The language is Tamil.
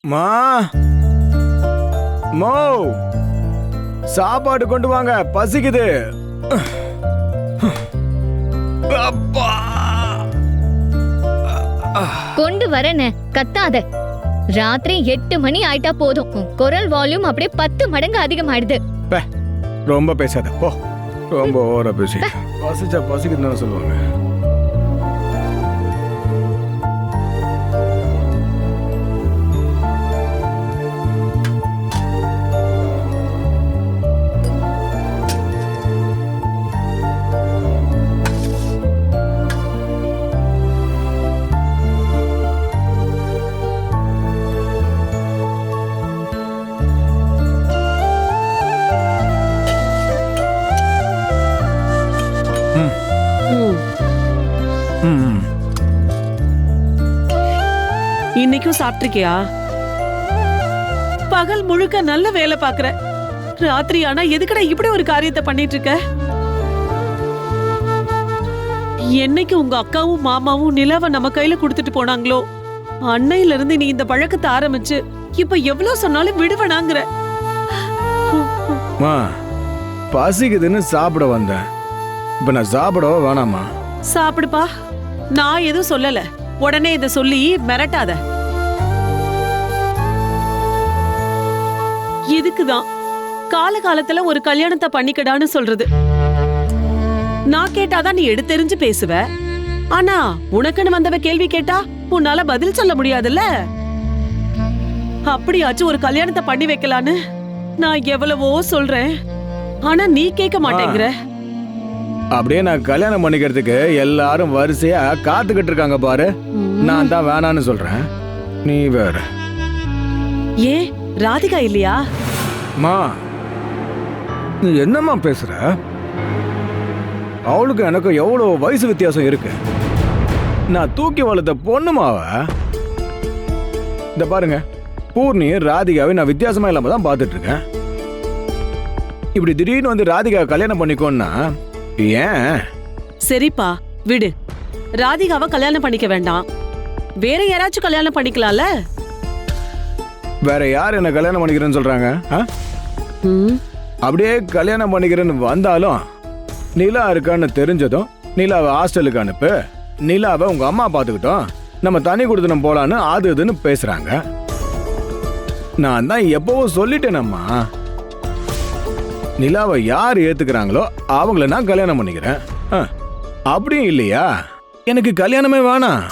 மா மோ சாப்பாடு கொண்டு வாங்க, பசிக்குது. அப்பா கொண்டு வரேன்னு கத்தாத. ராத்திரி 8 மணி ஆயிட்டா போதும் உன் குரல் வால்யூம் அப்படியே 10 மடங்கு அதிகமாயிடுது. ரொம்ப பேசாத போ. ரொம்ப ஓவரா பேசி பசிச்சா பசிக்குதுன்னு சொல்லுவாங்க. இன்னைக்கும் சாப்பிட்டிருக்கியா? பகல் முழுக்க நல்ல வேலை பாக்குற, ராத்திரி ஆனா எதுக்கடா இப்படி ஒரு காரியத்தை பண்ணிட்டு இருக்க? என்னைக்கு உங்க அக்காவும் மாமாவும் நிலாவை நம்ம கையில குடுத்துட்டு போனாங்களோ அன்னையில இருந்து நீ இந்த பழக்கத்தை ஆரம்பிச்சு இப்ப எவ்வளவு சொன்னாலும் விடுவனாங்கிற. பசிக்குதுன்னு சாப்பிட வந்தேன். இப்ப நான் சாப்பிடவா வேணாமா? சாப்பிடுப்பா, நான் எதுவும் சொல்லல. உடனே இத சொல்லி மிரட்டாத. இதுக்குதான் காலகாலத்துல ஒரு கல்யாணத்தை பண்ணிக்கடான்னு சொல்றது. நான் கேட்டாதான் நீ எடுத்தெறிஞ்சு பேசுவ. ஆனா உனக்குன்னு வந்தவ கேள்வி கேட்டா உன்னால பதில் சொல்ல முடியாதுல்ல. அப்படியாச்சும் ஒரு கல்யாணத்தை பண்ணி வைக்கலான்னு நான் எவ்வளவோ சொல்றேன். ஆனா நீ கேட்க மாட்டேங்கிற. அப்படியே நான் கல்யாணம் பண்ணிக்கிறதுக்கு எல்லாரும் வரிசையா காத்துக்கிட்டு இருக்காங்க பாரு. நான் தான் வேணான்னு சொல்றேன், நீ வேற. ஏன் ராதிகா இல்லையா? மா நீ என்னம்மா பேசுற? அவளுக்கு எனக்கு எவ்வளவு வயசு வித்தியாசம் இருக்கு. நான் தூக்கி வளர்த்த பொண்ணுமாவ. இந்த பாருங்க, பூர்ணி ராதிகாவை நான் வித்தியாசமா இல்லாம தான் பார்த்துட்டு இருக்கேன். இப்படி திடீர்னு வந்து ராதிகா கல்யாணம் பண்ணிக்கோன்னா ஏன்? சரிப்பா விடு. ராதிகாவை கல்யாணம் பண்ணிக்க வேண்டாம், வேற யாராச்சும் கல்யாணம் பண்ணிக்கலாம்ல. வேற யார் என்ன கல்யாணம் பண்ணிக்கிறேன்னு சொல்றாங்க? அப்படியே கல்யாணம் பண்ணிக்கிறேன்னு வந்தாலும் நிலா இருக்கான்னு தெரிஞ்சதும் நிலாவை ஹாஸ்டலுக்கு அனுப்பு, நிலாவை உங்க அம்மா பார்த்துக்கிட்டோம், நம்ம தனி கொடுத்தனம் போலான்னு அது இதுன்னு பேசுறாங்க. நான் தான் எப்பவும் சொல்லிட்டேனம்மா, நிலாவை யார் ஏத்துக்கிறாங்களோ அவங்கள நான் கல்யாணம் பண்ணிக்கிறேன். அப்படியும் இல்லையா எனக்கு கல்யாணமே வேணாம்.